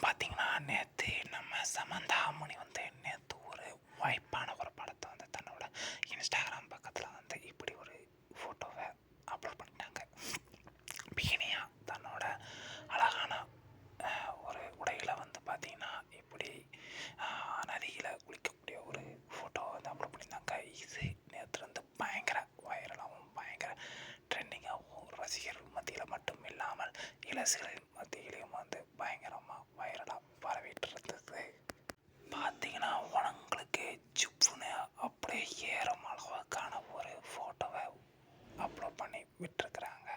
பார்த்தீங்கன்னா, நேத்து நம்ம சமந்தா அம்மணி வந்து நேத்து ஒரு வாய்ப்பான ஒரு படத்த வந்து தன்னோட இன்ஸ்டாகிராம் பக்கத்துல வந்து இப்படி ஒரு ஃபோட்டோவ அப்லோட் பண்ணிட்டாங்க. பிகினியா தன்னோட அழகான ஒரு உடையில வந்து பார்த்தீங்கன்னா, இப்படி நதியில குளிக்கக்கூடிய ஒரு ஃபோட்டோவ வந்து அப்லோட் பண்ணியிருந்தாங்க. இது நேத்துலருந்து பயங்கர வைரலாகவும், பயங்கர ட்ரெண்டிங்காகவும் ரசிகர்கள் மத்தியில மட்டும் இல்லாமல் இளசுகளின் மத்தியிலையும் வந்து பயங்கரமாக வைரலாக பரவிட்டு இருந்தது. பார்த்தீங்கன்னா உங்களுக்கு ஜிப்புன்னு அப்படியே ஏறும் அளவுக்கான ஒரு ஃபோட்டோவை அப்லோட் பண்ணி விட்டுருக்குறாங்க.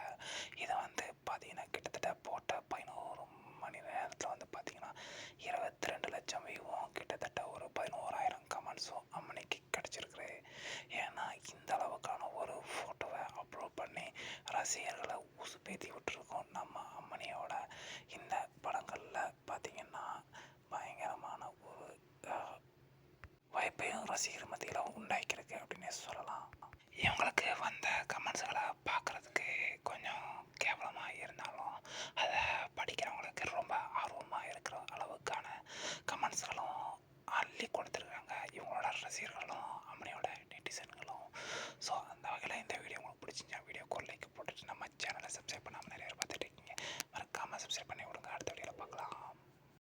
இதை வந்து பார்த்தீங்கன்னா கிட்டத்தட்ட போட்ட 11 மணி நேரத்தில் வந்து பார்த்தீங்கன்னா 22 லட்சம் வியூவும் கிட்டத்தட்ட ஒரு 11,000 கமெண்ட்ஸும் அம்மனிக்கு கிடச்சிருக்கு. ஏன்னா இந்த அளவுக்கான ஒரு ஃபோட்டோவை அப்லோட் பண்ணி ரசிகர்களை உசுப்பேத்தி விட்டுருக்கோம். நம்ம அம்மனியோட இந்த படங்களில் பார்த்தீங்கன்னா பயங்கரமான ஒரு வாய்ப்பையும் ரசிகர் மத்தியில் உண்டாக்கியிருக்கு அப்படின்னே சொல்லலாம். இவங்களுக்கு வந்த கமெண்ட்ஸுகளை பார்க்குறதுக்கு கொஞ்சம் கேவலமாக இருந்தாலும் அதை படிக்கிறவங்களுக்கு ரொம்ப